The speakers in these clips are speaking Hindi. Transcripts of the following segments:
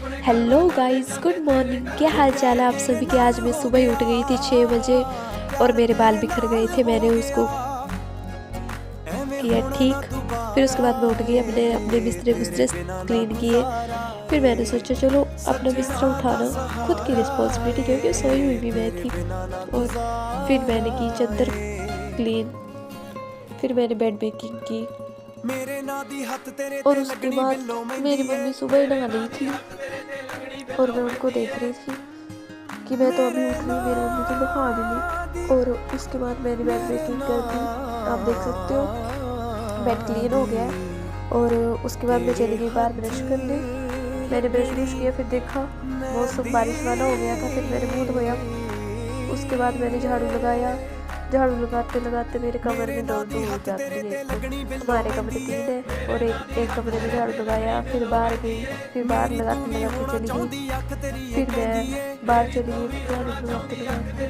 Hello guys, good morning. क्या हाल चाल है आप सभी के। आज मैं सुबह ही उठ गई थी 6 बजे और मेरे बाल बिखर गए थे। मैंने उसको किया ठीक। फिर उसके बाद मैं उठ गई, अपने अपने बिस्तरे बुस्तरे क्लीन किए। फिर मैंने सोचा चलो अपना बिस्तरा उठाना खुद की रिस्पॉन्सिबिलिटी, क्योंकि सोई हुई भी मैं थी। और फिर मैंने की चादर क्लीन। फिर मैंने बेड मेकिंग की। और उसके बाद मेरी मम्मी सुबह ही नहा ली थी और मैं उनको देख रही थी कि मैं तो अभी उठ रही हूँ, मेरी मम्मी तो नहा भी ली। और उसके बाद मैंने बेड मेकिंग कर दी। आप देख सकते हो बेड क्लीन हो गया है। और उसके बाद मैं चली गई बाहर ब्रश करने। मैंने ब्रश ब्रश किया, फिर देखा मौसम बारिश वाला हो गया था। फिर मैंने मुंह धोया। उसके बाद मैंने झाड़ू लगाया। झाड़ू लगाते लगाते मेरे कमर में दर्द हो जाती है। एक तो हमारे कमरे 3 है और एक कमरे में झाड़ू लगाया, फिर बाहर गई, फिर बाहर लगाते लगाते चली गई। फिर मैं बाहर चली गई झाड़ू लगाते लगाते।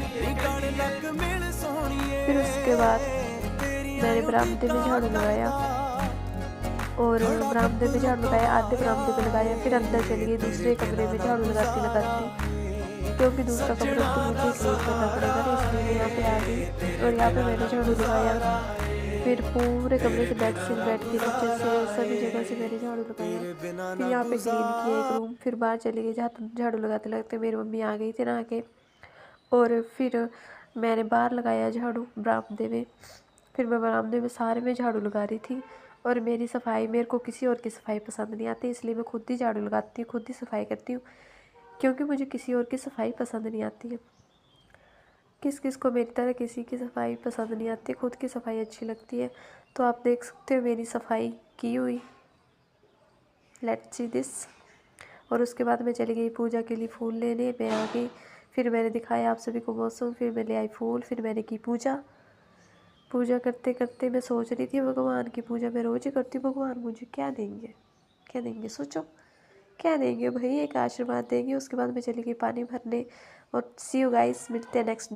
फिर उसके बाद मैंने बरामदे में झाड़ू लगाया और बरामदे में झाड़ू लगाया, आधे बरामदे में लगाया। फिर अंदर चली गई दूसरे कमरे में झाड़ू लगाती लगाती, क्योंकि दूसरा कमरा तो मुझे क्लीन करना पड़ेगा ना, इसलिए मैं यहाँ पे आ गई और यहाँ पे मैंने झाड़ू लगाया। फिर पूरे कमरे से बेड से बेड के नीचे से सभी जगह से मैंने झाड़ू लगाया। फिर यहाँ पे क्लीन किया एक रूम। फिर बाहर चली गई, जहाँ झाड़ू लगाते लगाते मेरी मम्मी आ गई थी नहा के। और फिर मैंने बाहर लगाया झाड़ू बरामदे में। फिर मैं बरामदे में सारे में झाड़ू लगा रही थी। और मेरी सफाई, मेरे को किसी और की सफाई पसंद नहीं आती, इसलिए मैं खुद ही झाड़ू लगाती हूँ, खुद ही सफाई करती हूँ, क्योंकि मुझे किसी और की सफाई पसंद नहीं आती है। किस किस को मेरी तरह किसी की सफाई पसंद नहीं आती, खुद की सफाई अच्छी लगती है। तो आप देख सकते हो मेरी सफाई की हुई। Let's see this. और उसके बाद मैं चली गई पूजा के लिए फूल लेने। मैं आ गई, फिर मैंने दिखाया आप सभी को मौसम, फिर मैं ले आई फूल, फिर मैंने की पूजा। पूजा करते करते मैं सोच रही थी भगवान की पूजा मैं रोज ही करती हूँ, भगवान मुझे क्या देंगे, क्या देंगे, सोचो क्या देंगे भाई। एक आशीर्वाद देंगे। उसके बाद मैं चली गई पानी भरने। और सी यू गाइस, मिलते हैं नेक्स्ट